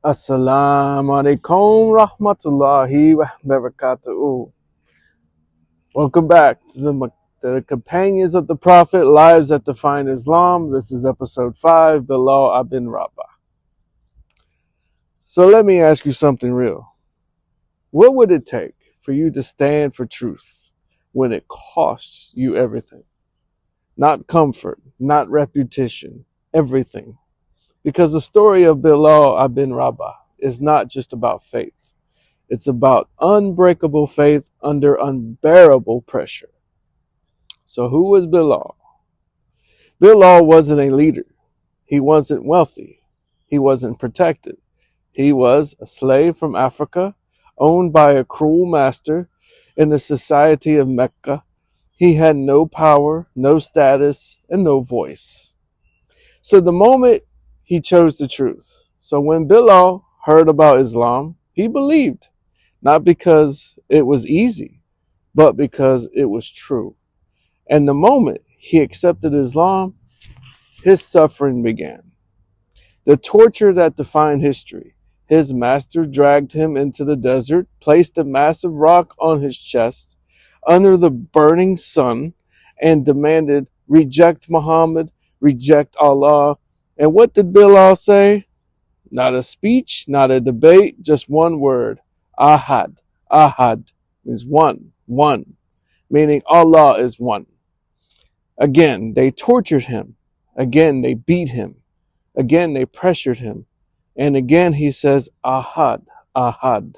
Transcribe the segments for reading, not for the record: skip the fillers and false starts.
Assalamu alaikum rahmatullahi wa barakatuh. Welcome back to the Companions of the Prophet, Lives that Define Islam. This is episode 5, Bilal ibn Rabah. So let me ask you something real. What would it take for you to stand for truth when it costs you everything? Not comfort, not reputation, everything. Because the story of Bilal ibn Rabah is not just about faith. It's about unbreakable faith under unbearable pressure. So who was Bilal? Bilal wasn't a leader. He wasn't wealthy. He wasn't protected. He was a slave from Africa, owned by a cruel master in the society of Mecca. He had no power, no status, and no voice. So the moment he chose the truth. So when Bilal heard about Islam, he believed, not because it was easy, but because it was true. And the moment he accepted Islam, his suffering began. The torture that defined history. His master dragged him into the desert, placed a massive rock on his chest under the burning sun, and demanded, reject Muhammad, reject Allah. And what did Bilal say? Not a speech, not a debate, just one word. Ahad. Ahad means one, meaning Allah is one. Again, they tortured him. Again, they beat him. Again, they pressured him. And again, he says, Ahad, Ahad.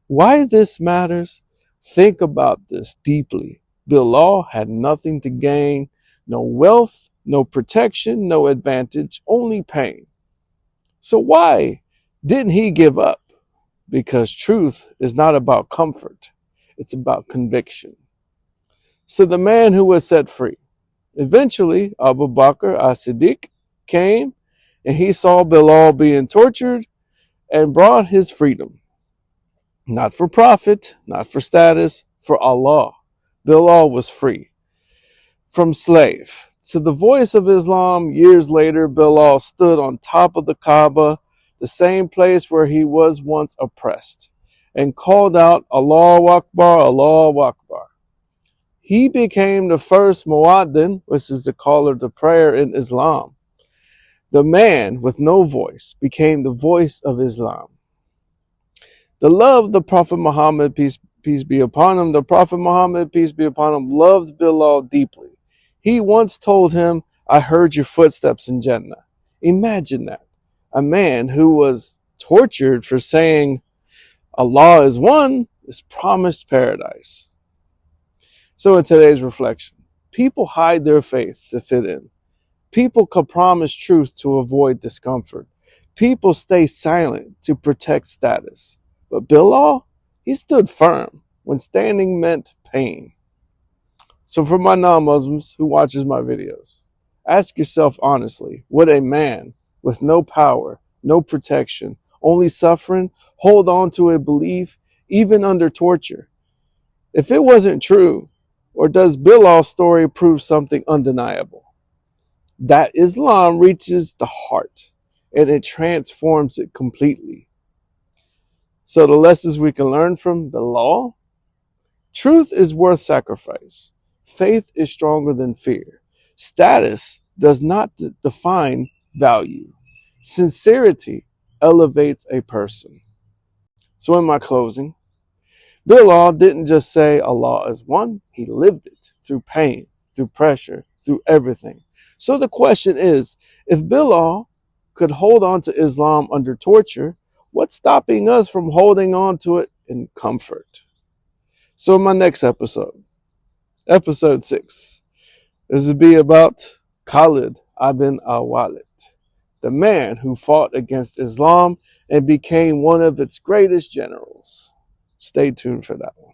Why this matters? Think about this deeply. Bilal had nothing to gain, no wealth, no protection, no advantage, only pain. So why didn't he give up? Because truth is not about comfort. It's about conviction. So the man who was set free, eventually Abu Bakr as-Siddiq came and he saw Bilal being tortured and brought his freedom. Not for profit, not for status, for Allah. Bilal was free from slave. To the voice of Islam, years later, Bilal stood on top of the Kaaba, the same place where he was once oppressed, and called out, Allahu Akbar, Allahu Akbar. He became the first muaddin, which is the caller to prayer in Islam. The man with no voice became the voice of Islam. The love of the Prophet Muhammad, peace be upon him, the Prophet Muhammad, peace be upon him, loved Bilal deeply. He once told him, I heard your footsteps in Jannah. Imagine that. A man who was tortured for saying Allah is one is promised paradise. So in today's reflection, people hide their faith to fit in. People can promise truth to avoid discomfort. People stay silent to protect status. But Bilal, he stood firm when standing meant pain. So for my non-Muslims who watches my videos, ask yourself honestly, would a man with no power, no protection, only suffering, hold on to a belief even under torture? If it wasn't true, or does Bilal's story prove something undeniable? That Islam reaches the heart and it transforms it completely. So the lessons we can learn from Bilal: truth is worth sacrifice. Faith is stronger than fear. Status does not define value. Sincerity elevates a person. So in my closing, Bilal didn't just say Allah is one, he lived it through pain, through pressure, through everything. So the question is, if Bilal could hold on to Islam under torture, what's stopping us from holding on to it in comfort? So in my next episode 6, this will be about Khalid ibn al-Walid, the man who fought against Islam and became one of its greatest generals. Stay tuned for that one.